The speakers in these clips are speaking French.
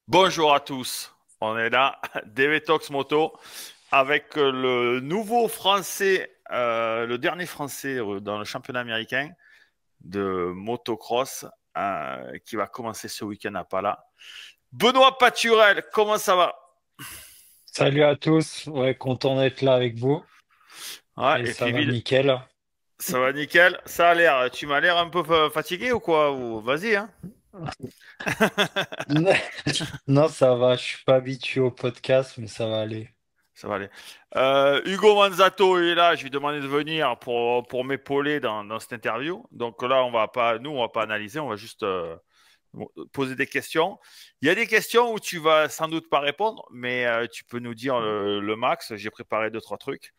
Bonjour à tous, on est là, DV Talks Moto, avec le nouveau Français, le dernier Français dans le championnat américain de motocross qui va commencer ce week-end à Pala. Benoît Paturel, comment ça va? Salut à tous, ouais, content d'être là avec vous Ouais, et et ça puis va nickel. ça va nickel, ça a l'air, tu m'as l'air un peu fatigué ou quoi? Vas-y, hein. Non, ça va, je suis pas habitué au podcast, mais ça va aller. Ça va aller. Hugo Manzato est là. Je lui ai demandé de venir pour m'épauler dans cette interview. Donc là, on va pas analyser. On va juste poser des questions. Il y a des questions où tu vas sans doute pas répondre, mais tu peux nous dire le max. J'ai préparé deux, trois trucs.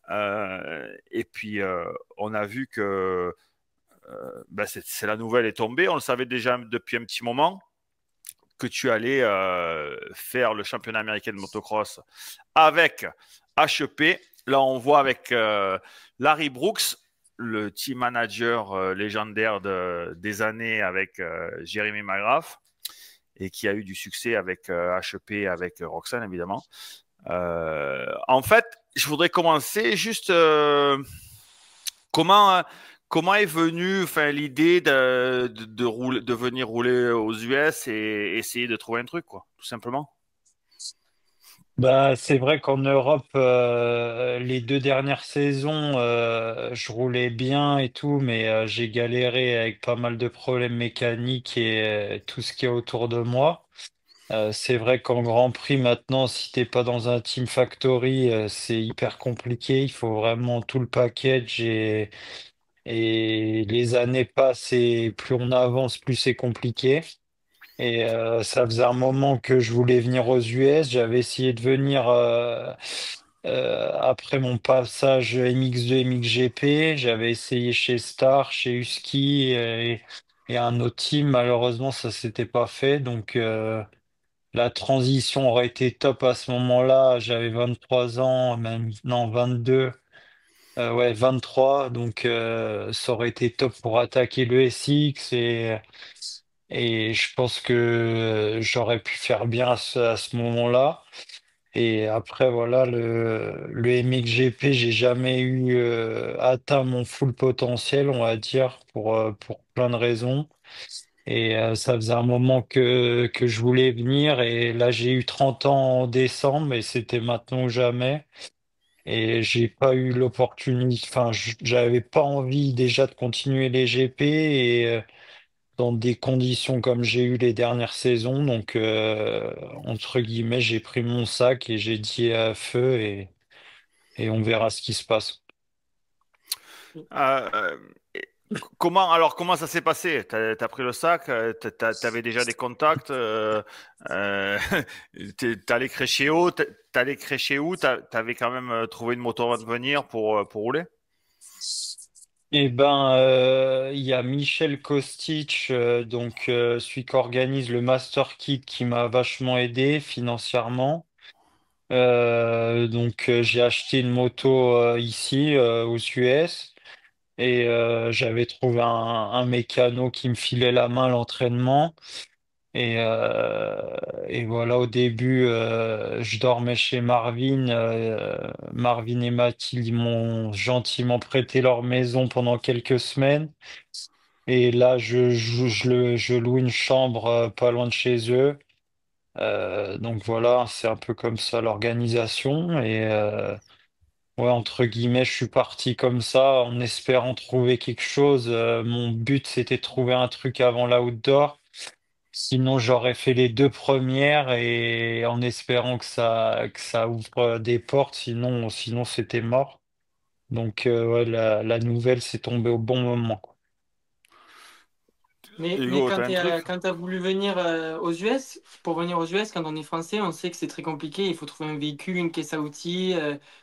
Et puis, on a vu que c'est la nouvelle est tombée. On le savait déjà depuis un petit moment que tu allais faire le championnat américain de motocross avec HEP. Là, on voit avec Larry Brooks, le team manager légendaire des années avec Jeremy McGrath et qui a eu du succès avec HEP, avec Roxane, évidemment. En fait, je voudrais commencer juste comment, comment est venue enfin, l'idée de venir rouler aux US et essayer de trouver un truc, quoi, tout simplement. Bah, c'est vrai qu'en Europe, les deux dernières saisons, je roulais bien et tout, mais j'ai galéré avec pas mal de problèmes mécaniques et tout ce qui est autour de moi. C'est vrai qu'en Grand Prix maintenant, si t'es pas dans un Team Factory, c'est hyper compliqué. Il faut vraiment tout le package et les années passent et plus on avance, plus c'est compliqué. Et ça faisait un moment que je voulais venir aux US. J'avais essayé de venir après mon passage MX2, MXGP. J'avais essayé chez Star, chez Husky et un autre team. Malheureusement, ça s'était pas fait. Donc la transition aurait été top à ce moment-là. J'avais 23 ans, même non 22. Ouais, 23, donc ça aurait été top pour attaquer le SX et je pense que j'aurais pu faire bien à ce moment-là. Et après, voilà, le MXGP, j'ai jamais eu atteint mon full potentiel, on va dire, pour plein de raisons. Et ça faisait un moment que je voulais venir et là, j'ai eu 30 ans en décembre et c'était maintenant ou jamais. Et j'ai pas eu l'opportunité, enfin, j'avais pas envie déjà de continuer les GP et dans des conditions comme j'ai eu les dernières saisons. Donc, entre guillemets, j'ai pris mon sac et j'ai dit à feu et on verra ce qui se passe. Euh, euh, comment ça s'est passé? T'as pris le sac, t'avais déjà des contacts, euh, t'allais crécher où, t'allais crécher où, t'avais quand même trouvé une moto avant de venir pour rouler? Eh ben, il y a Michel Kostic, donc celui qui organise le Master Kit, qui m'a vachement aidé financièrement. Donc j'ai acheté une moto ici aux US et j'avais trouvé un mécano qui me filait la main à l'entraînement et voilà, au début je dormais chez Marvin. Marvin et Mathilde ils m'ont gentiment prêté leur maison pendant quelques semaines et là je loue une chambre pas loin de chez eux. Donc voilà, c'est un peu comme ça l'organisation et ouais, entre guillemets, je suis parti comme ça en espérant trouver quelque chose. Mon but, c'était de trouver un truc avant l'outdoor. Sinon, j'aurais fait les deux premières et en espérant que ça ouvre des portes. Sinon, c'était mort. Donc, ouais, la nouvelle s'est tombée au bon moment, quoi. Hugo, t'as un truc? Quand tu as voulu venir aux US, pour venir aux US, quand on est français, on sait que c'est très compliqué. Il faut trouver un véhicule, une caisse à outils,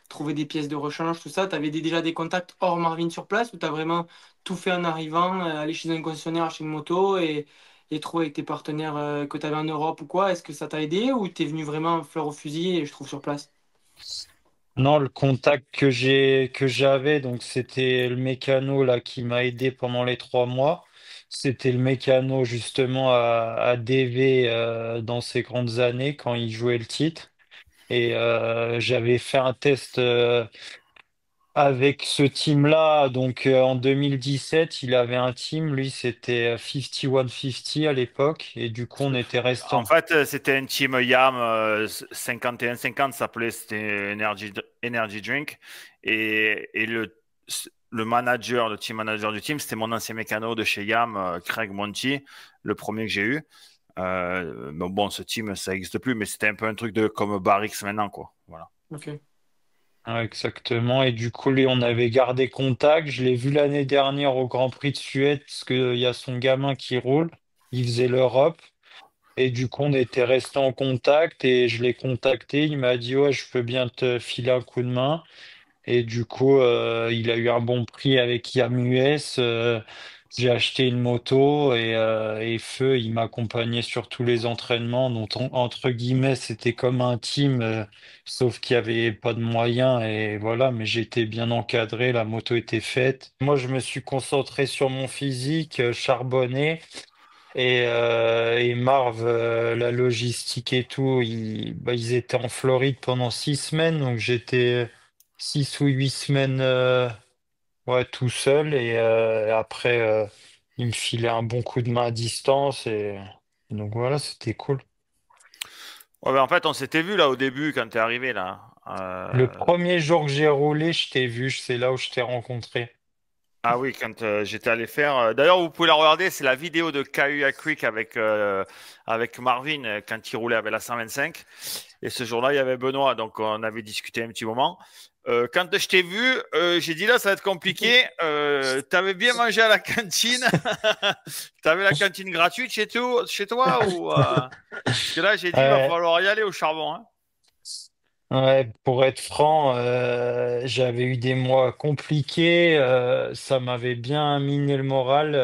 trouver des pièces de rechange, tout ça. Tu avais déjà des contacts hors Marvin sur place ou tu as vraiment tout fait en arrivant, aller chez un concessionnaire, acheter une moto et trouver avec tes partenaires que tu avais en Europe ou quoi? Est-ce que ça t'a aidé ou t'es venu vraiment fleur au fusil et je trouve sur place? Non, le contact que j'avais, donc c'était le mécano là qui m'a aidé pendant les 3 mois. C'était le mécano justement à DV dans ses grandes années quand il jouait le titre. Et j'avais fait un test avec ce team-là. Donc en 2017, il avait un team, lui c'était 5150 à l'époque. Et du coup, on était En restant. fait, c'était un team YAM 51-50, ça s'appelait, c'était Energy Drink. Et le manager, le team manager du team, c'était mon ancien mécano de chez YAM, Craig Monty, le premier que j'ai eu. Mais bon, ce team, ça n'existe plus, mais c'était un peu un truc de comme Barrix maintenant, quoi. Voilà. Ok. Ouais, exactement. Et du coup, lui, on avait gardé contact. Je l'ai vu l'année dernière au Grand Prix de Suède parce qu'il y a son gamin qui roule. Il faisait l'Europe. Et du coup, on était resté en contact et je l'ai contacté. Il m'a dit, ouais, je peux bien te filer un coup de main. Et du coup, il a eu un bon prix avec IAM US. J'ai acheté une moto et Feu, il m'accompagnait sur tous les entraînements. Donc, entre guillemets, c'était comme un team, sauf qu'il n'y avait pas de moyens. Et voilà, mais j'étais bien encadré, la moto était faite. Moi, je me suis concentré sur mon physique, charbonné. Et Marv, la logistique et tout, ils étaient en Floride pendant 6 semaines, donc j'étais 6 ou 8 semaines ouais, tout seul. Et après, il me filait un bon coup de main à distance. Et donc voilà, c'était cool. Ouais, ben, en fait, on s'était vu là au début quand t'es arrivé là. Le premier jour que j'ai roulé, je t'ai vu, c'est là où je t'ai rencontré. Ah oui, quand j'étais allé faire. D'ailleurs, vous pouvez la regarder, c'est la vidéo de Kahuya Creek avec Marvin quand il roulait avec la 125. Et ce jour-là, il y avait Benoît, donc on avait discuté un petit moment. Quand je t'ai vu, j'ai dit là, ça va être compliqué. T'avais bien mangé à la cantine. T'avais la cantine gratuite chez toi ou parce que là, j'ai dit, il va Ouais, falloir y aller au charbon. Hein. ouais, pour être franc, j'avais eu des mois compliqués. Ça m'avait bien miné le moral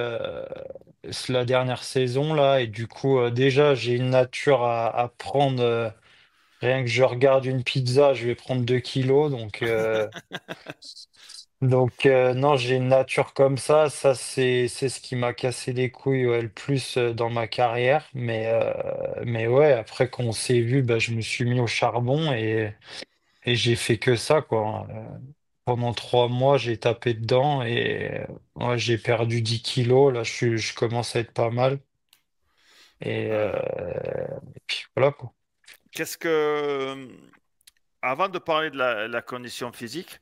la dernière saison là. Et du coup, déjà, j'ai une nature à prendre. Rien que je regarde une pizza, je vais prendre 2 kilos. Donc, non, j'ai une nature comme ça. Ça, c'est ce qui m'a cassé les couilles ouais, le plus dans ma carrière. Mais ouais, après qu'on s'est vu, bah, je me suis mis au charbon et j'ai fait que ça, quoi. Pendant 3 mois, j'ai tapé dedans et ouais, j'ai perdu 10 kilos. Là, je commence à être pas mal. Et, euh, Euh, et puis voilà, quoi. Qu'est-ce que avant de parler de la condition physique,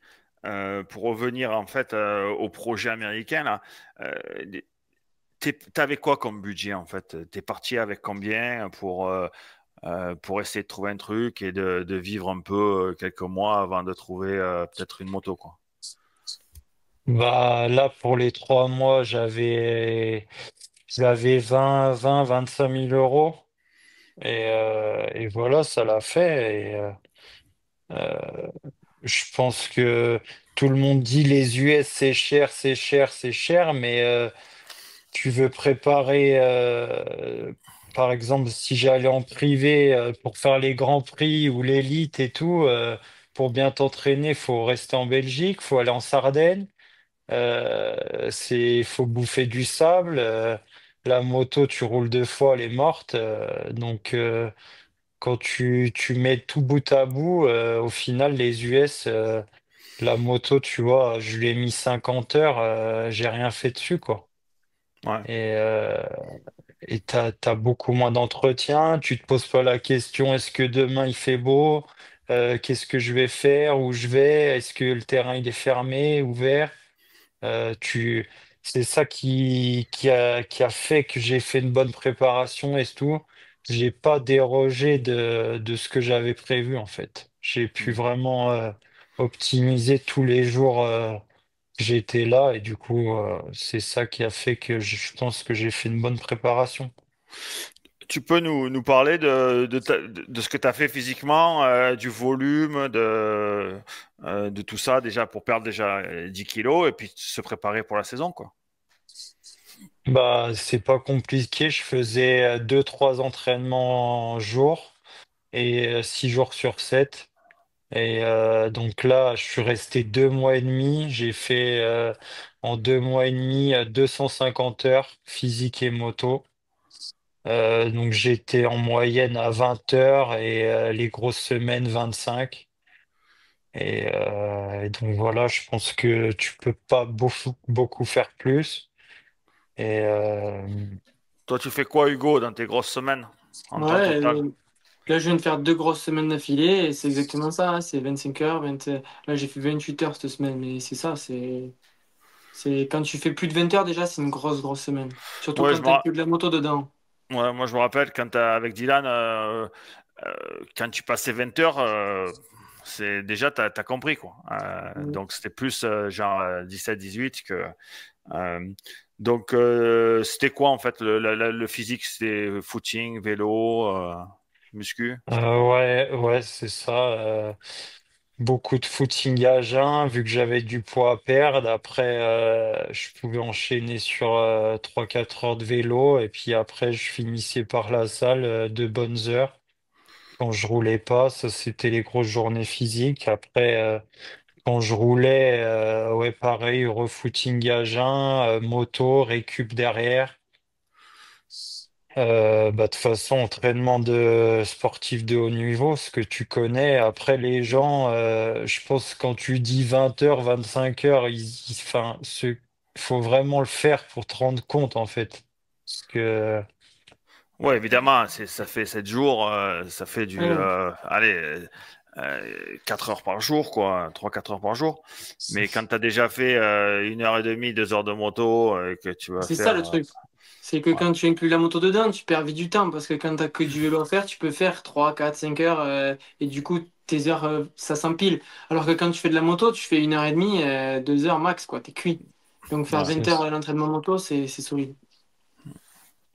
pour revenir en fait au projet américain là, euh, t'avais quoi comme budget en fait? T'es parti avec combien pour essayer de trouver un truc et de vivre un peu quelques mois avant de trouver peut-être une moto quoi. Bah, là, pour les 3 mois, j'avais 25 000 euros. Et voilà, ça l'a fait. Euh, je pense que tout le monde dit les US, c'est cher, c'est cher, c'est cher, mais tu veux préparer, par exemple, si j'allais en privé pour faire les grands prix ou l'élite et tout, pour bien t'entraîner, faut rester en Belgique, faut aller en Sardaigne, faut bouffer du sable. La moto, tu roules 2 fois, elle est morte. Donc, quand tu mets tout bout à bout, au final, les US, la moto, tu vois, je lui ai mis 50 heures, j'ai rien fait dessus, quoi. Ouais. Et et t'as beaucoup moins d'entretien, tu te poses pas la question, est-ce que demain il fait beau? Qu'est-ce que je vais faire? Où je vais? Est-ce que le terrain il est fermé, ouvert? Euh, tu, c'est ça qui a fait que j'ai fait une bonne préparation et tout. J'ai pas dérogé de ce que j'avais prévu en fait. J'ai pu Mm. vraiment optimiser tous les jours que j'étais là et du coup c'est ça qui a fait que je pense que j'ai fait une bonne préparation. Tu peux nous parler de ce que tu as fait physiquement, du volume, de tout ça déjà pour perdre déjà 10 kilos et puis se préparer pour la saison quoi. Bah c'est pas compliqué. Je faisais 2, 3 entraînements jour et 6 jours sur 7. Et donc là, je suis resté 2 mois et demi. J'ai fait en 2 mois et demi 250 heures physique et moto. Donc j'étais en moyenne à 20 heures et les grosses semaines 25. Et donc voilà, je pense que tu peux pas beaucoup faire plus. Et Toi, tu fais quoi, Hugo, dans tes grosses semaines en temps Ouais, total? là, je viens de faire 2 grosses semaines d'affilée et c'est exactement ça, hein, c'est 25 heures. Là, j'ai fait 28 heures cette semaine, mais c'est ça, c'est quand tu fais plus de 20 heures déjà, c'est une grosse semaine. Surtout Ouais, quand tu as que de la moto dedans. moi, je me rappelle quand avec Dylan, quand tu passais 20 heures, c'est déjà, t'as compris, quoi. Mm. Donc, c'était plus genre 17-18 que. euh, donc, c'était quoi, en fait, le physique? C'était footing, vélo, muscu? C'était quoi? ouais, c'est ça. Beaucoup de footing à jeun, vu que j'avais du poids à perdre. Après, je pouvais enchaîner sur 3-4 heures de vélo. Et puis après, je finissais par la salle de bonnes heures. Quand je roulais pas, ça, c'était les grosses journées physiques. Après, quand je roulais, ouais, pareil, refooting à jeun, moto, récup derrière. De toute façon, entraînement de sportif de haut niveau, ce que tu connais. Après, les gens, je pense quand tu dis 20 heures, 25 heures, enfin, faut vraiment le faire pour te rendre compte, en fait. Parce que, Ouais, évidemment, ça fait 7 jours, ça fait Ouais. allez, 4 heures par jour, quoi, 3-4 heures par jour. Mais quand tu as déjà fait 1 heure et demie, 2 heures de moto, et que tu vas C'est ça faire. le truc. C'est que Ouais. quand tu inclus la moto dedans, tu perds vite du temps parce que quand tu as que du vélo à faire, tu peux faire 3 4 5 heures et du coup, tes heures, ça s'empile. Alors que quand tu fais de la moto, tu fais 1 heure et demie, 2 heures max, quoi, t'es cuit. Donc faire Ouais. 20 heures à l'entraînement moto, c'est solide.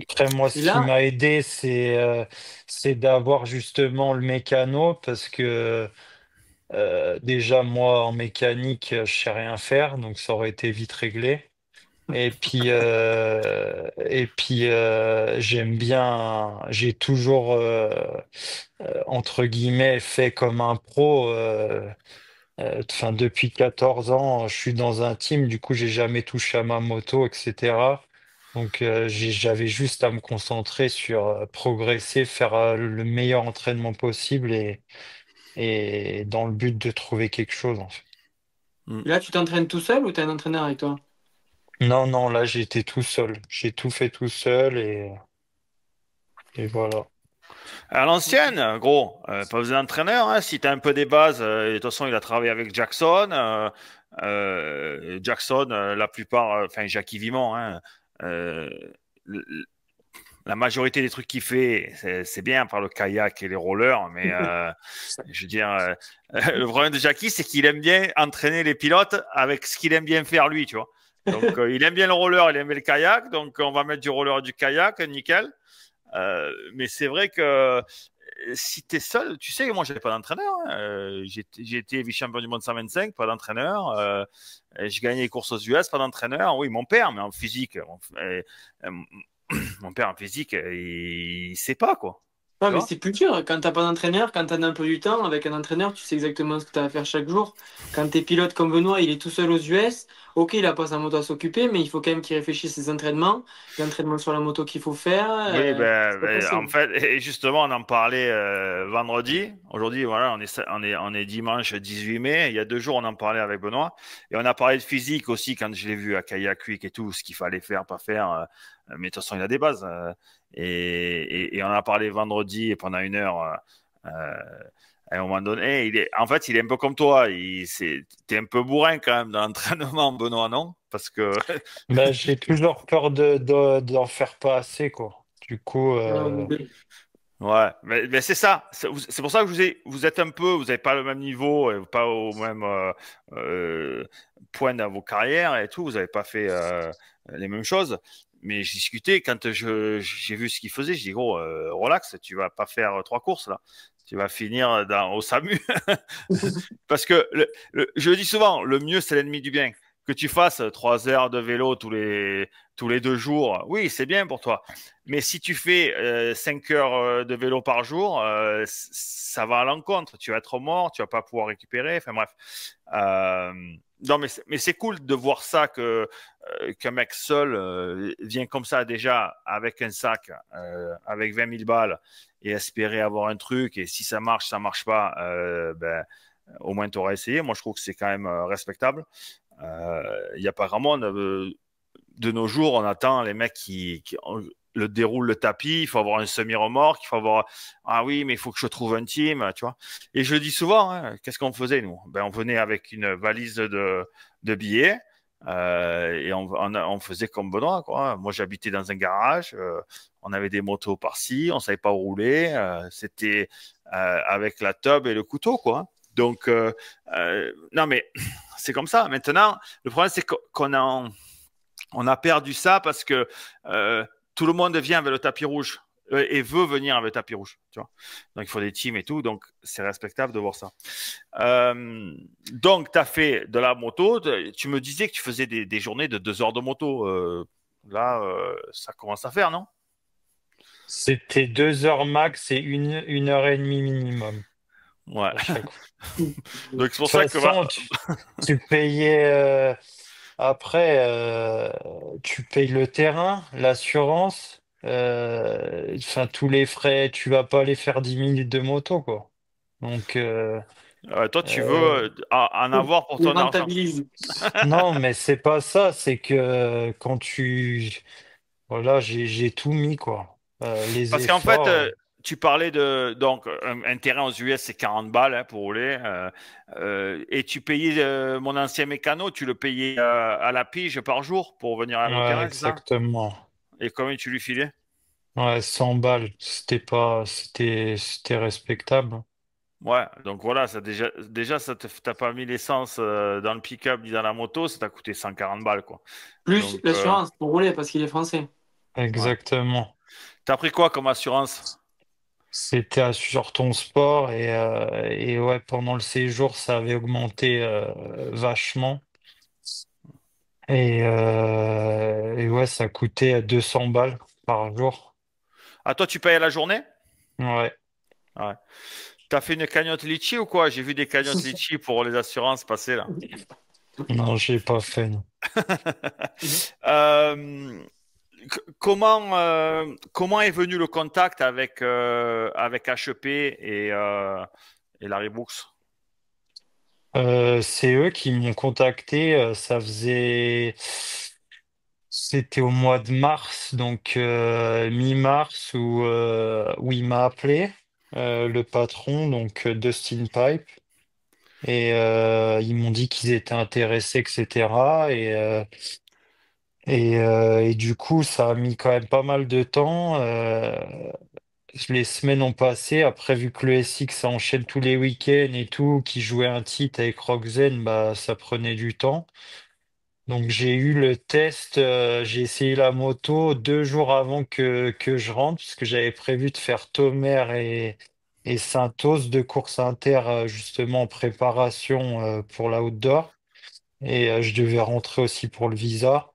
après, moi, Et ce qui là, m'a aidé, c'est d'avoir justement le mécano, parce que déjà, moi, en mécanique, je sais rien faire, donc ça aurait été vite réglé. Et puis, j'aime bien, j'ai toujours, entre guillemets, fait comme un pro. Enfin, depuis 14 ans, je suis dans un team, du coup, j'ai jamais touché à ma moto, etc. Donc, j'avais juste à me concentrer sur progresser, faire le meilleur entraînement possible et dans le but de trouver quelque chose, en fait. Mm. là, tu t'entraînes tout seul ou t'as un entraîneur avec toi? Non, non, là, j'étais tout seul. J'ai tout fait tout seul et voilà. À l'ancienne, gros, pas besoin d'entraîneur, hein, si tu as un peu des bases, et de toute façon, il a travaillé avec Jackson. Jackson, la plupart, enfin, Jackie Vimon, hein, euh, la majorité des trucs qu'il fait, c'est bien par le kayak et les rollers, mais je veux dire, le problème de Jackie, c'est qu'il aime bien entraîner les pilotes avec ce qu'il aime bien faire lui, tu vois. Donc, il aime bien le roller, il aime bien le kayak, donc on va mettre du roller et du kayak, nickel. Mais c'est vrai que si tu es seul, tu sais, moi, j'avais pas d'entraîneur. Hein. J'ai été vice-champion du monde 125, pas d'entraîneur. Je gagnais les courses aux US, pas d'entraîneur. Oui, mon père, mais en physique. Mon père en physique, il sait pas, quoi. Ouais, Tu mais vois? c'est plus dur. Quand t'as pas d'entraîneur, quand t'as un peu du temps, avec un entraîneur, tu sais exactement ce que tu as à faire chaque jour. Quand t'es pilote comme Benoît, il est tout seul aux US. Ok, il a pas sa moto à s'occuper, mais il faut quand même qu'il réfléchisse ses entraînements, l'entraînement sur la moto qu'il faut faire. Oui, C'est pas en facile. fait, et justement, on en parlait vendredi. Aujourd'hui, voilà, on est dimanche 18 mai. Il y a 2 jours, on en parlait avec Benoît. Et on a parlé de physique aussi quand je l'ai vu à Kayak Week et tout, ce qu'il fallait faire, pas faire. Mais de toute façon, il a des bases. Et on a parlé vendredi et pendant 1 heure. Euh, à un moment donné, en fait, il est un peu comme toi. T'es un peu bourrin quand même dans l'entraînement, Benoît, non? Parce que Ben, j'ai toujours peur d'en faire pas assez, quoi. Du coup, ouais, mais c'est ça. C'est pour ça que vous êtes un peu, vous n'avez pas le même niveau, et pas au même euh, point dans vos carrières et tout. Vous n'avez pas fait les mêmes choses. Mais j'ai discuté quand j'ai vu ce qu'il faisait. Je dis gros, relax, tu vas pas faire 3 courses là. Tu vas finir au SAMU. Parce que je le dis souvent, le mieux c'est l'ennemi du bien. que tu fasses 3 heures de vélo tous les 2 jours, oui, c'est bien pour toi. Mais si tu fais 5 heures de vélo par jour, ça va à l'encontre. Tu vas être mort, tu vas pas pouvoir récupérer. Enfin bref. Euh, non, mais c'est cool de voir ça qu'un mec seul vient comme ça déjà avec un sac, avec 20 000 balles et espérer avoir un truc. Et si ça marche pas, ben, au moins tu auras essayé. Moi, je trouve que c'est quand même respectable. Il n'y a pas grand monde. De nos jours, on attend les mecs qui le déroulent le tapis. Il faut avoir un semi-remorque. Il faut avoir ah oui, mais il faut que je trouve un team, tu vois. Et je le dis souvent. Hein, qu'est-ce qu'on faisait nous? Ben, on venait avec une valise de billets. Et on faisait comme Benoît, quoi. Moi, j'habitais dans un garage. On avait des motos par-ci. On savait pas où rouler. C'était avec la tub et le couteau, quoi. Donc, non, mais c'est comme ça. Maintenant, le problème, c'est on a perdu ça parce que tout le monde vient avec le tapis rouge et veut venir avec le tapis rouge. Tu vois. Donc, il faut des teams et tout. Donc, c'est respectable de voir ça. Donc, tu as fait de la moto. Tu me disais que tu faisais des journées de 2 heures de moto. Là, ça commence à faire, non? C'était 2 heures max et une heure et demie minimum Ouais. à chaque fois. De Donc, c'est pour toute ça que façon, tu payais après, tu payes le terrain, l'assurance, enfin tous les frais. Tu vas pas aller faire 10 minutes de moto, quoi. Donc, toi, tu veux euh, en avoir pour Il ton argent. rentabilise. non, mais c'est pas ça. C'est que quand voilà, j'ai tout mis, quoi. Les Parce qu'en fait, efforts. tu parlais de. Donc, un terrain aux US, c'est 40 balles hein, pour rouler. Et tu payais mon ancien mécano, tu le payais à la pige par jour pour venir au Ouais, terrain, c'est ça? exactement. Et combien tu lui filais? Ouais, 100 balles. C'était respectable. Ouais, donc voilà, déjà t'as pas mis l'essence dans le pick-up ni dans la moto, ça t'a coûté 140 balles, quoi. Plus Donc, l'assurance pour rouler parce qu'il est français. ouais. Exactement. T'as pris quoi comme assurance? C'était sur ton sport et ouais, pendant le séjour, ça avait augmenté vachement. Et ouais, ça coûtait 200 balles par jour. Ah, toi, tu payes à la journée? Ouais. Ouais. T'as fait une cagnotte Litchi ou quoi? J'ai vu des cagnottes Litchi pour les assurances passer là. Non, j'ai pas fait. Non. Euh, comment est venu le contact avec HP et Larry Brooks? C'est eux qui m'ont contacté. C'était au mois de mars, donc mi-mars, où il m'a appelé, le patron, donc Dustin Pipe. Et ils m'ont dit qu'ils étaient intéressés, etc. Et du coup, ça a mis quand même pas mal de temps. Les semaines ont passé. Après, vu que le SX ça enchaîne tous les week-ends et tout, qui jouait un titre avec Roxen, bah, ça prenait du temps. Donc j'ai eu le test, j'ai essayé la moto 2 jours avant que je rentre, parce que j'avais prévu de faire Tomer et Saintos, deux courses inter justement en préparation pour la outdoor. Et je devais rentrer aussi pour le visa.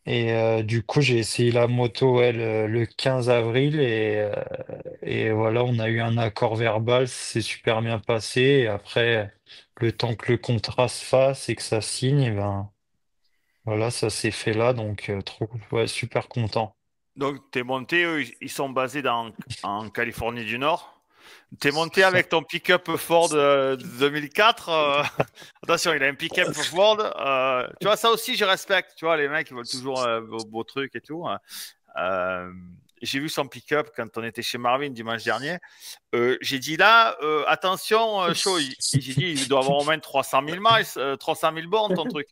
Et du coup, j'ai essayé la moto elle, le 15 avril et voilà, on a eu un accord verbal, c'est super bien passé. Et après, le temps que le contrat se fasse et que ça signe, eh ben, voilà, ça s'est fait là, donc ouais, super content. Donc, t'es monté, eux, ils sont basés en Californie du Nord. T'es monté Ça- avec ton pick-up Ford 2004. Attention, il a un pick-up Ford. Tu vois, ça aussi, je respecte. Tu vois, les mecs, ils veulent toujours beaux trucs et tout. Euh, j'ai vu son pick-up quand on était chez Marvin dimanche dernier. J'ai dit là, attention, chaud. J'ai dit, il doit avoir au moins 300 000 miles, 300 000 bornes, ton truc.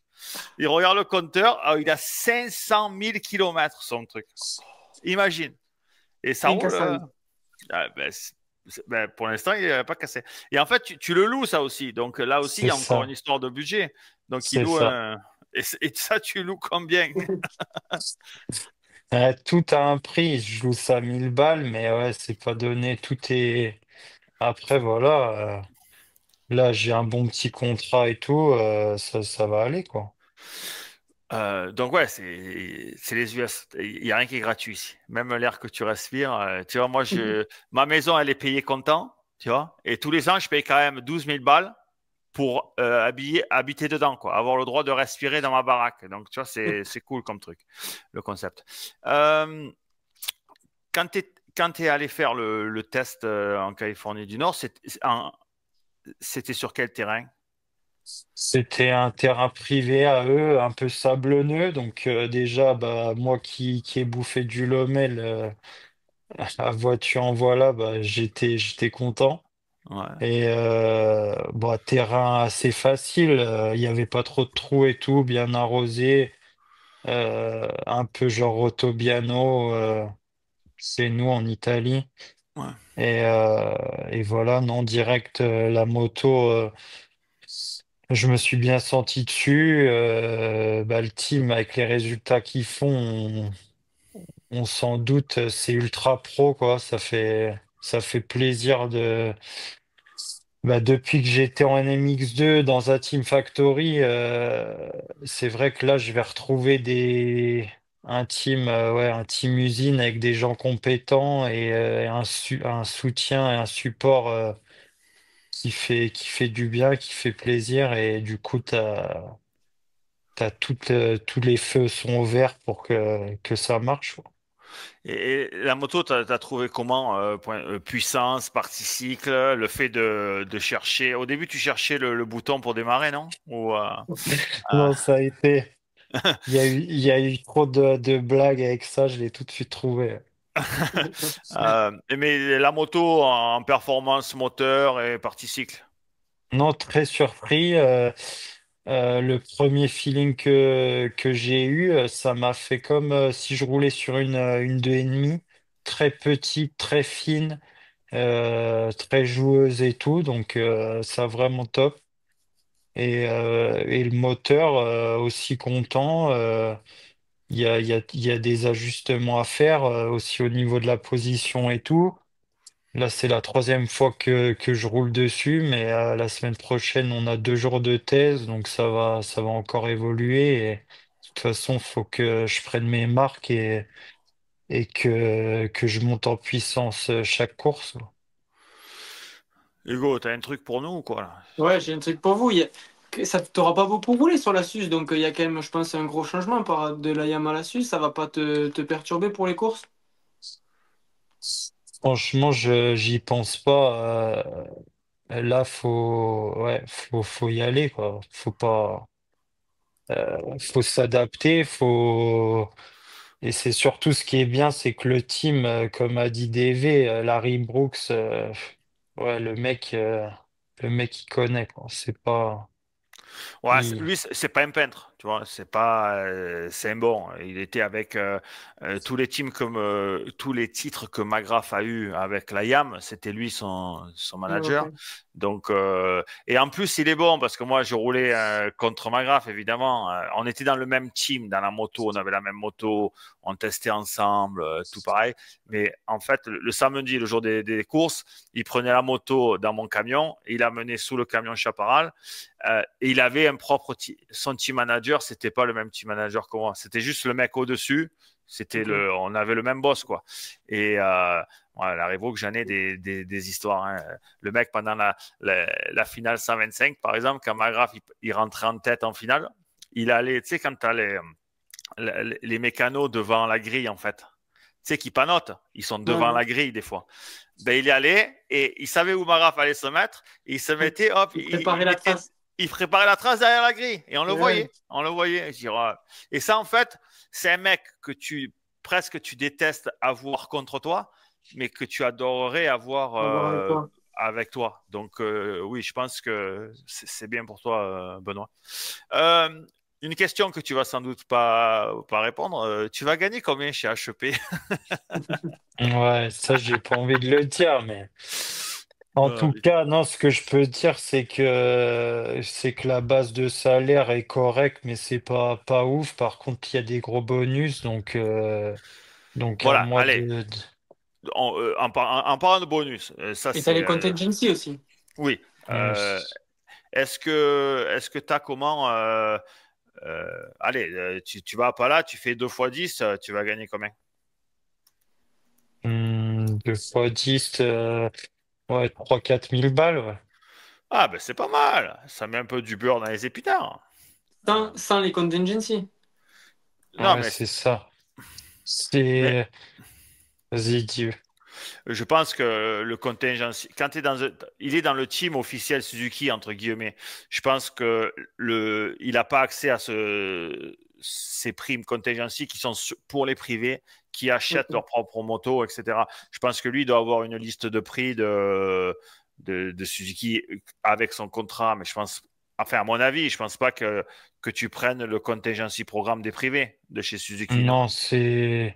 Il regarde le compteur. Il a 500 000 kilomètres, son truc. Imagine. Et ça roule. Incassable. Ben, ben, pour l'instant, il n'est pas cassé. Et en fait, tu le loues, ça aussi. Donc là aussi, il C'est y a encore une ça, histoire de budget. Donc il c'est loue ça. un. Et ça, tu loues combien? Tout a un prix, je loue ça 1000 balles, mais ouais, c'est pas donné, tout est... Après, voilà, là, j'ai un bon petit contrat et tout, ça va aller, quoi. Donc ouais, c'est les US. Il n'y a rien qui est gratuit ici. Même l'air que tu respires. Tu vois, ma maison, elle est payée comptant, tu vois. Et tous les ans, je paye quand même 12 000 balles pour habiter dedans, quoi. Avoir le droit de respirer dans ma baraque. Donc, tu vois, c'est cool comme truc, le concept. Euh, quand tu es allé faire le test en Californie du Nord, c'était sur quel terrain? C'était un terrain privé à eux, un peu sablonneux. Donc déjà, bah, moi qui ai bouffé du Lomel, la voiture en voilà, bah, j'étais content. Ouais. Et bon, terrain assez facile, il n'y avait pas trop de trous et tout, bien arrosé, un peu genre Rotobiano, c'est nous en Italie. Ouais. Et, euh, et voilà, non, direct, la moto, je me suis bien senti dessus. Bah, le team, avec les résultats qu'ils font, on s'en doute, c'est ultra pro, quoi. Ça fait plaisir de. Bah, depuis que j'étais en NMX2 dans un Team Factory, c'est vrai que là, je vais retrouver un team usine avec des gens compétents et un soutien et un support qui fait du bien, qui fait plaisir. Et du coup, tous les feux sont ouverts pour que ça marche, quoi. Et la moto, t'as trouvé comment puissance, partie cycle, le fait de chercher. Au début, tu cherchais le bouton pour démarrer, non? Euh, Non, ça a été. Il y a eu trop de blagues avec ça, je l'ai tout de suite trouvé. mais la moto en performance moteur et partie cycle. Non, très surpris. Le premier feeling que j'ai eu, ça m'a fait comme si je roulais sur une 2,5, très petite, très fine, très joueuse et tout. Donc, ça vraiment top. Et le moteur, aussi content. Il y a des ajustements à faire aussi au niveau de la position et tout. Là, c'est la troisième fois que je roule dessus, mais la semaine prochaine, on a 2 jours de thèse, donc ça va encore évoluer. Et de toute façon, faut que je prenne mes marques et que je monte en puissance chaque course. Hugo, t'as un truc pour nous ou quoi là? Ouais, j'ai un truc pour vous. Ça t'aura pas beaucoup roulé sur la Suze, donc il y a quand même, je pense, un gros changement de la Yamaha à la Suze. Ça va pas te perturber pour les courses? Franchement, j'y pense pas. Là, ouais, faut y aller, quoi. Faut pas, faut s'adapter, Et c'est surtout ce qui est bien, c'est que le team, comme a dit DV, Larry Brooks, ouais, le mec, il connaît, quoi. C'est pas. Ouais, il- lui, c'est pas un peintre, tu vois, c'est un bon. Il était avec tous les teams tous les titres que McGrath a eu avec la YAM, c'était lui son Ouais, manager. ok. Donc, et en plus, il est bon parce que moi, je roulais contre McGrath, évidemment. On était dans le même team, dans la moto, on avait la même moto, on testait ensemble, tout pareil. Mais en fait, le samedi, le jour des courses, il prenait la moto dans mon camion, il la menait sous le camion Chaparral. Et il avait son team manager, c'était pas le même team manager que moi. C'était juste le mec au-dessus. Ok. On avait le même boss, quoi. Et voilà, la Revo que j'en ai des histoires, hein. Le mec, pendant la finale 125, par exemple, quand McGrath il rentrait en tête en finale, il allait, tu sais, quand tu as les mécanos devant la grille, en fait, tu sais, qui panotent, ils sont devant Ouais. la grille des fois. Ben, il y allait et il savait où McGrath allait se mettre. Et il se mettait, hop, Il préparait la trace. il préparait la trace derrière la grille et on le Ouais. voyait, on le voyait. Et ça, en fait, c'est un mec que presque tu détestes avoir contre toi, mais que tu adorerais avoir On va voir avec toi. avec toi. Donc oui, je pense que c'est bien pour toi, Benoît. Euh, une question que tu vas sans doute pas répondre. Tu vas gagner combien chez HP? Ouais, ça, j'ai pas envie de le dire, mais en Non, tout cas, non, ce que je peux dire, c'est que la base de salaire est correcte, mais c'est pas ouf. Par contre, il y a des gros bonus, donc à voilà, moi allez. En parlant de bonus, ça Et t'as c'est les contingency aussi. oui. Oui. Est-ce que tu as comment Allez, tu vas pas là, tu fais 2 fois 10, tu vas gagner combien? 2 fois 10, ouais, 3 4 000 balles, ouais. Ah, ben c'est pas mal. Ça met un peu du beurre dans les épinards. Euh, Sans les contingencies. non, Ouais, mais, c'est ça. mais C'est. Vas-y, dis. je pense que le contingent, quand il est dans le team officiel Suzuki, entre guillemets, je pense que il n'a pas accès à ces primes contingency qui sont pour les privés qui achètent Ok. leur propre moto, etc. Je pense que lui doit avoir une liste de prix de Suzuki avec son contrat, mais je pense, enfin, à mon avis, je pense pas que tu prennes le contingency programme des privés de chez Suzuki, non? Non, c'est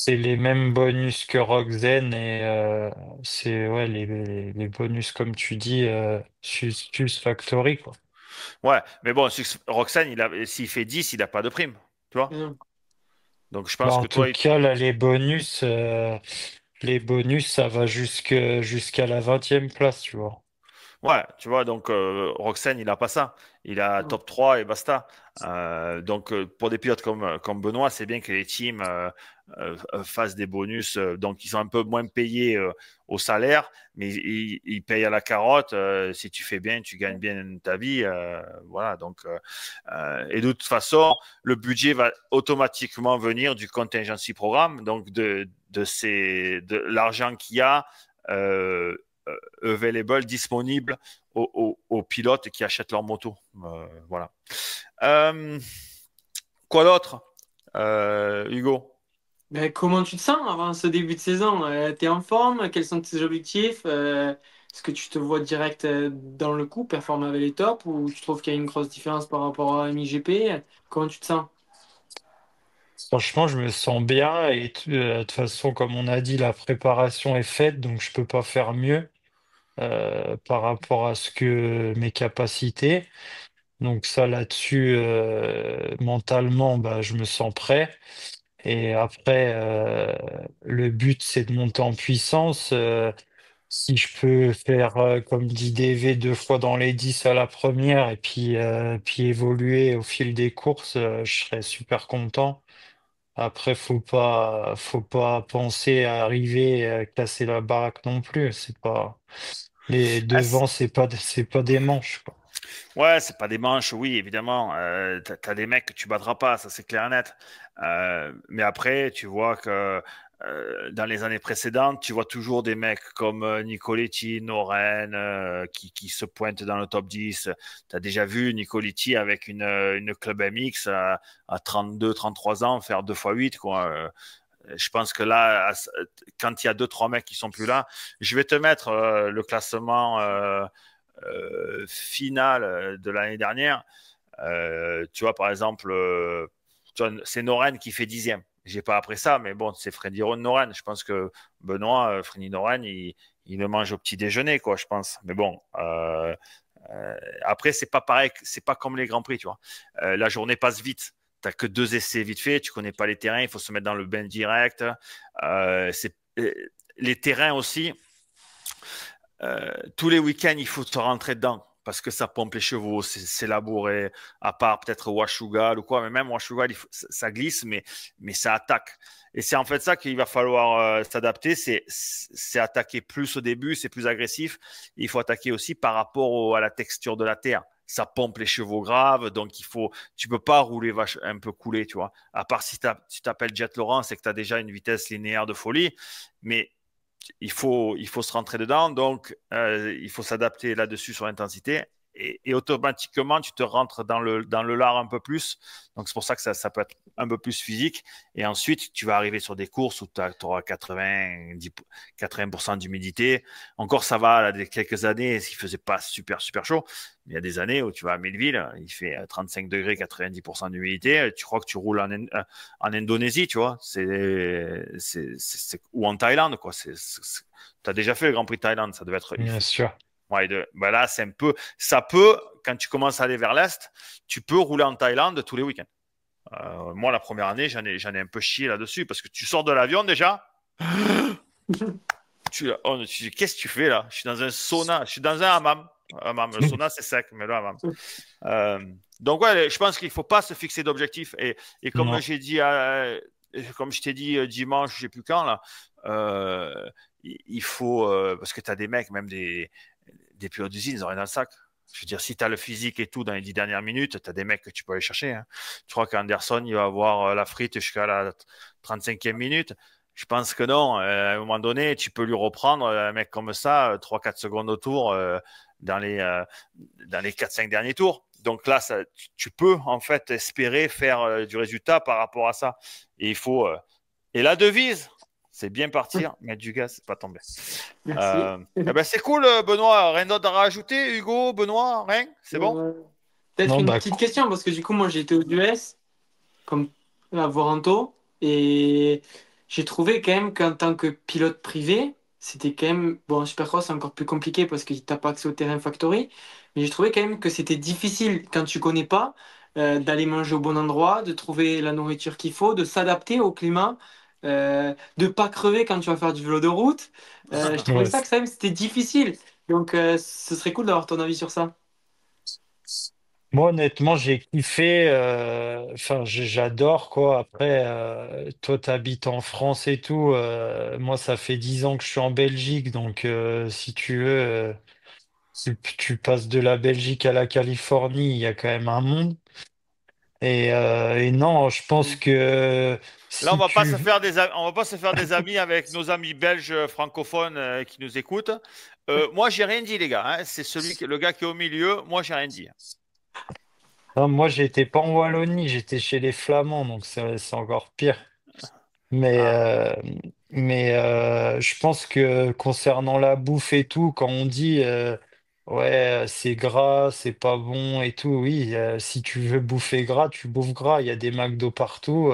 les mêmes bonus que Roxen et c'est ouais les bonus comme tu dis Sus Factory quoi. Ouais, mais bon, Roxane, s'il fait 10, il n'a pas de prime, tu vois. Mm. Donc je Bah, pense en que tout toi, cas là les bonus ça va jusqu'à la 20e place tu vois. ouais, tu vois, donc Roxane, il n'a pas ça. Il a Mm. top 3 et basta. Donc pour des pilotes comme Benoît, c'est bien que les teams fassent des bonus. Donc ils sont un peu moins payés au salaire, mais ils payent à la carotte. Si tu fais bien, tu gagnes bien ta vie. Voilà, donc et de toute façon, le budget va automatiquement venir du contingency programme, donc de l'argent qu'il y a euh, available, disponible aux pilotes qui achètent leur moto. Voilà. Euh, quoi d'autre, Hugo? Ben, comment tu te sens avant ce début de saison? T'es en forme? Quels sont tes objectifs? Est-ce que tu te vois direct dans le coup, performer avec les tops, ou tu trouves qu'il y a une grosse différence par rapport à MXGP? Comment tu te sens? Franchement je me sens bien et de toute façon comme on a dit la préparation est faite donc je peux pas faire mieux par rapport à ce que mes capacités. Donc ça là-dessus, mentalement, bah, je me sens prêt. Et après, le but, c'est de monter en puissance. Si je peux faire, comme dit DV, 2 fois dans les 10 à la première et puis évoluer au fil des courses, je serais super content. Après, faut pas penser à arriver à casser la baraque non plus. C'est pas les Ah, devants, c'est pas des manches, quoi. ouais, c'est pas des manches, oui, évidemment. T'as des mecs que tu battras pas, ça c'est clair et net. Mais après, tu vois que dans les années précédentes, tu vois toujours des mecs comme Nicoletti, Noren, qui se pointent dans le top 10. Tu as déjà vu Nicoletti avec une Club MX à 32, 33 ans faire 2 fois 8, quoi. Je pense que là, quand il y a deux, trois mecs qui sont plus là, je vais te mettre le classement final de l'année dernière. Tu vois, par exemple, c'est Noren qui fait 10e. J'ai pas après ça, mais bon, c'est Freddy Noren. Je pense que Benoît, Freddy Noren, il le mange au petit déjeuner, quoi, je pense. Mais bon, après, c'est pas pareil, c'est pas comme les Grands Prix, tu vois. La journée passe vite. T'as que 2 essais vite fait, tu connais pas les terrains, il faut se mettre dans le bain direct. Les terrains aussi, tous les week-ends, il faut te rentrer dedans parce que ça pompe les chevaux, c'est labouré, à part peut-être Washugal ou quoi, mais même Washugal, ça glisse, mais ça attaque. Et c'est en fait ça qu'il va falloir s'adapter, c'est attaquer plus au début, c'est plus agressif. Il faut attaquer aussi par rapport à la texture de la terre. Ça pompe les chevaux graves, donc tu peux pas rouler un peu coulé, tu vois. À part si tu t'appelles Jet Laurent, c'est que tu as déjà une vitesse linéaire de folie, mais il faut se rentrer dedans, donc il faut s'adapter là-dessus sur l'intensité. Et automatiquement, tu te rentres dans le lard un peu plus. Donc, c'est pour ça que ça peut être un peu plus physique. Et ensuite, tu vas arriver sur des courses où tu auras 80% d'humidité. Encore, ça va, là, quelques années, il faisait pas super, super chaud. Il y a des années où tu vas à Milleville, il fait 35 degrés, 90% d'humidité. Tu crois que tu roules en Indonésie, tu vois. Ou en Thaïlande, quoi. Tu as déjà fait le Grand Prix de Thaïlande, ça devait être. Bien sûr. Ouais, ben là, c'est un peu. Ça peut, quand tu commences à aller vers l'Est, tu peux rouler en Thaïlande tous les week-ends. Moi, la première année, j'en ai un peu chié là-dessus parce que tu sors de l'avion déjà. Qu'est-ce que tu fais là? Je suis dans un sauna, je suis dans un hammam. Hammam. Le sauna, c'est sec, mais le hammam. Euh, donc, ouais, je pense qu'il ne faut pas se fixer d'objectifs. Et comme Non. j'ai dit, comme je t'ai dit dimanche, je ne sais plus quand, là, il faut, parce que tu as des mecs, même des pilotes d'usine, ils ont rien dans le sac. Je veux dire, si tu as le physique et tout dans les 10 dernières minutes, tu as des mecs que tu peux aller chercher. Hein. Je crois qu'Anderson, il va avoir la frite jusqu'à la 35e minute. Je pense que non. À un moment donné, tu peux lui reprendre un mec comme ça, 3-4 secondes autour dans les 4-5 derniers tours. Donc là, tu peux en fait espérer faire du résultat par rapport à ça. Et il faut. Et la devise, c'est bien partir, mettre du gaz, c'est pas tomber. Merci. Eh ben c'est cool, Benoît. Rien d'autre à rajouter, Hugo, Benoît, rien? C'est bon? Euh, Peut-être Non, une bah, petite question, parce que du coup, moi, j'ai été aux US, comme à Voranto, et j'ai trouvé quand même qu'en tant que pilote privé, c'était quand même, bon, en Supercross, c'est encore plus compliqué parce que t'as pas accès au terrain factory, mais j'ai trouvé quand même que c'était difficile quand tu connais pas, d'aller manger au bon endroit, de trouver la nourriture qu'il faut, de s'adapter au climat, de pas crever quand tu vas faire du vélo de route. Je trouvais ouais. ça que quand même c'était difficile. Donc, ce serait cool d'avoir ton avis sur ça. Moi, honnêtement, j'ai kiffé. Enfin, j'adore quoi. Après, toi, t'habites en France et tout. Moi, ça fait 10 ans que je suis en Belgique, donc si tu veux, tu passes de la Belgique à la Californie, il y a quand même un monde. Et non, je pense que Là, on si va pas tu, se faire on va pas se faire des amis avec nos amis belges francophones qui nous écoutent. Moi, j'ai rien dit, les gars. Hein. C'est le gars qui est au milieu. Moi, j'ai rien dit. non, moi, j'étais pas en Wallonie, j'étais chez les Flamands, donc c'est encore pire. Mais, Ah. euh, mais je pense que concernant la bouffe et tout, quand on dit ouais, c'est gras, c'est pas bon et tout, oui, si tu veux bouffer gras, tu bouffes gras. Il y a des McDo partout.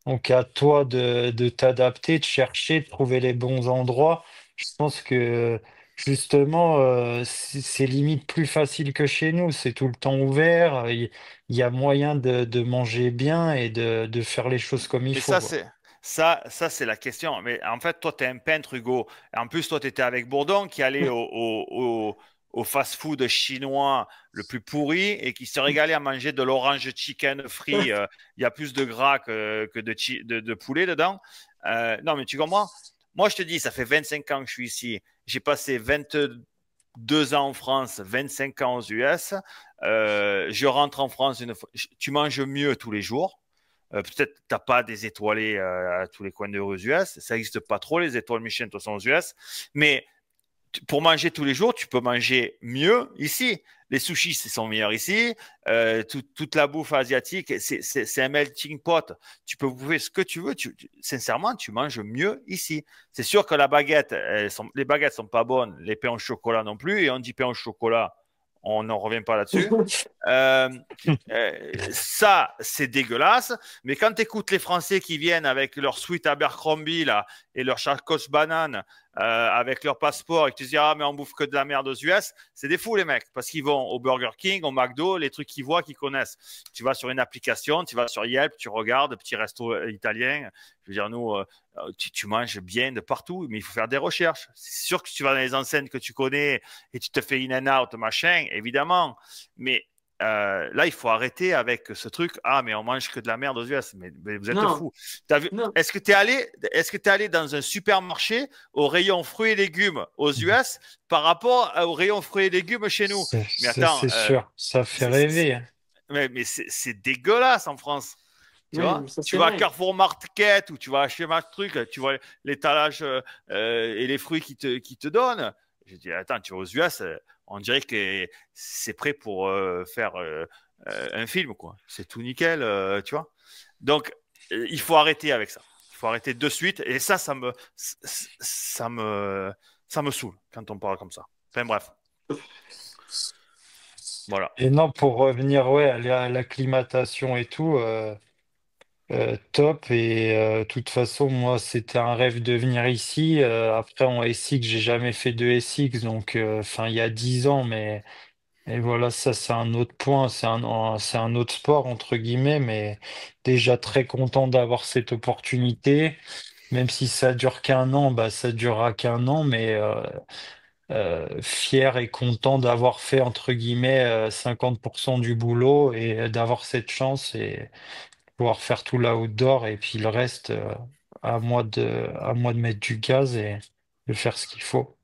Donc à toi de t'adapter, de chercher, de trouver les bons endroits. Je pense que justement, c'est limite plus facile que chez nous. C'est tout le temps ouvert. Il y a moyen de manger bien et de faire les choses comme il Mais faut, ça, quoi. c'est la question. Mais en fait, toi, tu es un peintre, Hugo. En plus, toi, tu étais avec Bourdon qui allait au fast-food chinois le plus pourri et qui se régalait à manger de l'orange chicken frit. Il y a plus de gras que de poulet dedans. Non, mais tu comprends? Moi, je te dis, ça fait 25 ans que je suis ici. J'ai passé 22 ans en France, 25 ans aux US. Je rentre en France une fois. Tu manges mieux tous les jours. Peut-être que tu n'as pas des étoilés à tous les coins de rue aux US. Ça n'existe pas trop, les étoiles Michelin, de toute façon, aux US. Mais pour manger tous les jours, tu peux manger mieux ici. Les sushis, sont meilleurs ici. Toute la bouffe asiatique, c'est un melting pot. Tu peux bouffer ce que tu veux. Sincèrement, tu manges mieux ici. C'est sûr que la baguette, les baguettes sont pas bonnes. Les pains au chocolat non plus. Et on dit pain au chocolat, on n'en revient pas là-dessus. Euh, Ça, c'est dégueulasse. Mais quand tu écoutes les Français qui viennent avec leur suite Abercrombie là, et leur chacos banane avec leur passeport et que tu te dis ah mais on bouffe que de la merde aux US, c'est des fous les mecs parce qu'ils vont au Burger King, au McDo, les trucs qu'ils voient, qu'ils connaissent. Tu vas sur une application, tu vas sur Yelp, tu regardes petit resto italien. Je veux dire nous, tu manges bien de partout, mais il faut faire des recherches. C'est sûr que tu vas dans les enseignes que tu connais et tu te fais in and out machin, évidemment, mais là, il faut arrêter avec ce truc. Ah, mais on mange que de la merde aux US. Mais vous êtes Non, fous. T'as vu, non. est-ce que tu es allé dans un supermarché au rayon fruits et légumes aux US par rapport au rayon fruits et légumes chez nous? Mais attends, C'est sûr, ça fait c'est c'est- rêver, hein. c'est dégueulause en France. Tu Oui, vois, ça tu c'est vas à vrai. Carrefour Market ou tu vas acheter un truc, tu vois l'étalage et les fruits qui te donnent. J'ai dit, attends, tu vas aux US, on dirait que c'est prêt pour faire un film, quoi. C'est tout nickel, tu vois. Donc, il faut arrêter avec ça. Il faut arrêter de suite. Et ça me, ça me saoule quand on parle comme ça. Enfin bref, voilà. Et non, pour revenir ouais, à l'acclimatation et tout, top. Et de toute façon, moi, c'était un rêve de venir ici. Après, en SX, j'ai jamais fait de SX, donc enfin, il y a 10 ans, mais et voilà, ça, c'est un autre point. C'est un autre sport, entre guillemets, mais déjà très content d'avoir cette opportunité. Même si ça dure qu'un an, bah, ça durera qu'un an, mais fier et content d'avoir fait, entre guillemets, 50% du boulot et d'avoir cette chance et pouvoir faire tout l'outdoor et puis le reste, à moi de mettre du gaz et de faire ce qu'il faut.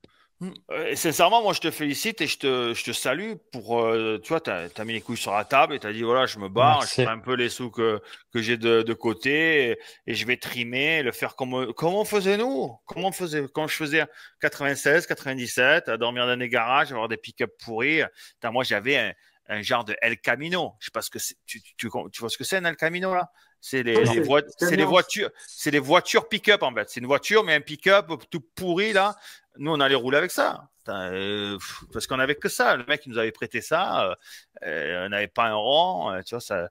Et sincèrement, moi, je te félicite et je te salue pour, tu vois, t'as mis les couilles sur la table et t'as dit, voilà, je me barre, je Merci. prends un peu les sous que j'ai de côté et je vais trimer, le faire comme on faisait nous, comment on faisait, quand je faisais 96, 97, à dormir dans des garages, avoir des pick-up pourris. Putain, moi, j'avais un genre de El Camino. Je sais pas ce que c'est, tu vois ce que c'est un El Camino, là? C'est Ouais, Non. c'est les voitures, c'est les voitures pick-up, en fait. C'est une voiture, mais un pick-up tout pourri, là. Nous, on allait rouler avec ça. Putain, parce qu'on avait que ça. Le mec, il nous avait prêté ça. On n'avait pas un rond. Tu vois, ça.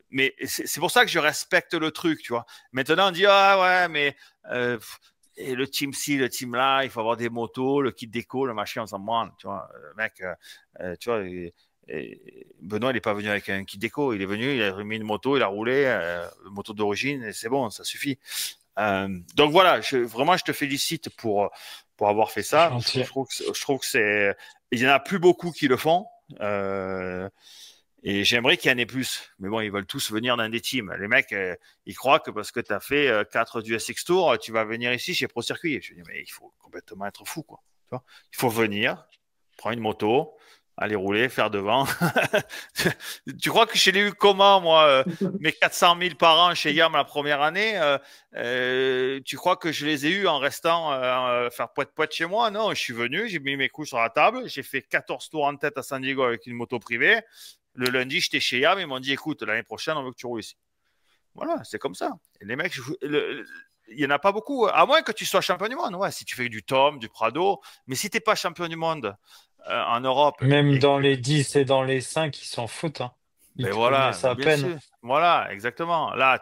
Mais c'est pour ça que je respecte le truc, tu vois. Maintenant, on dit, ah ouais, mais et le team ci, le team là, il faut avoir des motos, le kit déco, le machin, on s'en branle, tu vois. Le mec, tu vois, Benoît, il n'est pas venu avec un kit déco. Il est venu, il a remis une moto, il a roulé, une moto d'origine, et c'est bon, ça suffit. Donc voilà, vraiment, je te félicite pour avoir fait ça. Gentil. Je trouve que c'est. Il n'y en a plus beaucoup qui le font. Et j'aimerais qu'il y en ait plus. Mais bon, ils veulent tous venir dans des teams. Les mecs, ils croient que parce que tu as fait 4 du SX Tour, tu vas venir ici chez Pro Circuit. Je dis, mais il faut complètement être fou, quoi. Tu vois, il faut venir, prendre une moto, aller rouler, faire devant. Tu crois que je l'ai eu comment, moi, mes 400 000 par an chez Yam la première année tu crois que je les ai eus en restant faire poète-poète chez moi? Non, je suis venu, j'ai mis mes coups sur la table, j'ai fait 14 tours en tête à San Diego avec une moto privée. Le lundi, j'étais chez Yam, ils m'ont dit, écoute, l'année prochaine, on veut que tu roules ici. Voilà, c'est comme ça. Et les mecs, il n'y en a pas beaucoup, à moins que tu sois champion du monde. Ouais, si tu fais du Tom, du Prado, mais si tu n'es pas champion du monde en Europe Même et dans que les 10 et dans les 5, ils s'en foutent, hein. Ils ben te voilà, connaissent mais à bien peine. sûr. Voilà, exactement. Là,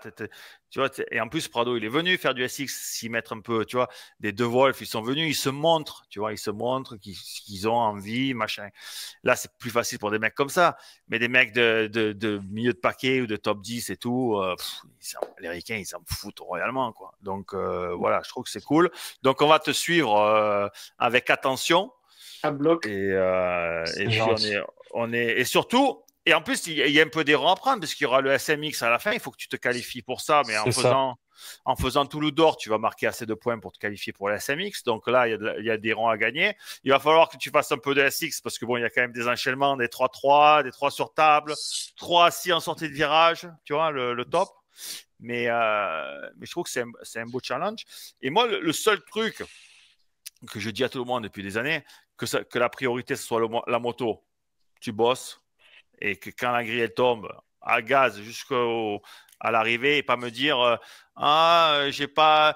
tu vois, et en plus, Prado, il est venu faire du SX, s'y mettre un peu, tu vois, des deux Wolf, ils sont venus, ils se montrent, tu vois, ils se montrent qu'ils ont envie, machin. Là, c'est plus facile pour des mecs comme ça, mais des mecs de milieu de paquet ou de top 10 et tout, les Ricains, ils s'en foutent royalement, quoi. Donc, voilà, je trouve que c'est cool. Donc, on va te suivre avec attention. À bloc. Et C'est puis gentil. et surtout, et en plus, il y a un peu des rangs à prendre parce qu'il y aura le SMX à la fin. Il faut que tu te qualifies pour ça, mais C'est ça. en faisant tout le d'or, tu vas marquer assez de points pour te qualifier pour le SMX. Donc là, il y a des rangs à gagner. Il va falloir que tu fasses un peu de SX parce que bon, il y a quand même des enchaînements, des 3-3, des 3 sur table, 3 assis en sortie de virage, tu vois, le top. Mais je trouve que c'est un beau challenge. Et moi, le seul truc que je dis à tout le monde depuis des années, que la priorité, ce soit la moto. Tu bosses et que quand la grille elle tombe à gaz à l'arrivée et pas me dire j'ai pas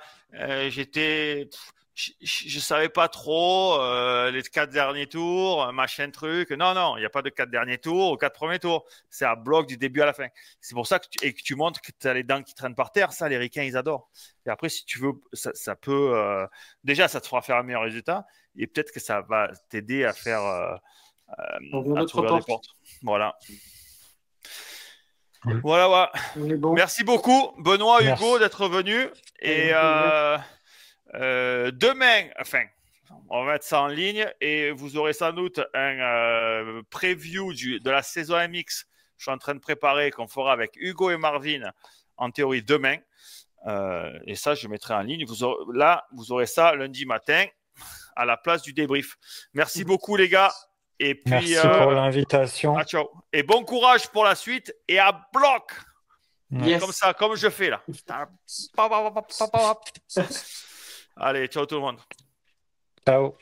j'étais je savais pas trop les 4 derniers tours machin truc non il n'y a pas de 4 derniers tours ou 4 premiers tours, c'est à bloc du début à la fin. C'est pour ça que tu montres que tu as les dents qui traînent par terre. Ça, les ricains, ils adorent. Et après, si tu veux, ça peut déjà, ça te fera faire un meilleur résultat et peut-être que ça va t'aider à faire On ouvre à d'autres t'ouvrir des portes. portes. Voilà. Cool. Voilà, voilà. On est bon. Merci beaucoup, Benoît, Hugo, Merci. d'être venus. Avec Et grand plaisir. demain, enfin, on va mettre ça en ligne et vous aurez sans doute un preview de la saison MX. Je suis en train de préparer qu'on fera avec Hugo et Marvin en théorie demain. Et ça, je mettrai en ligne. Là, vous aurez ça lundi matin à la place du débrief. Merci beaucoup, les gars. Et puis, Merci pour l'invitation. ciao. Et bon courage pour la suite et à bloc. Ouais. Comme ça, comme je fais là. Allez, ciao tout le monde. Ciao.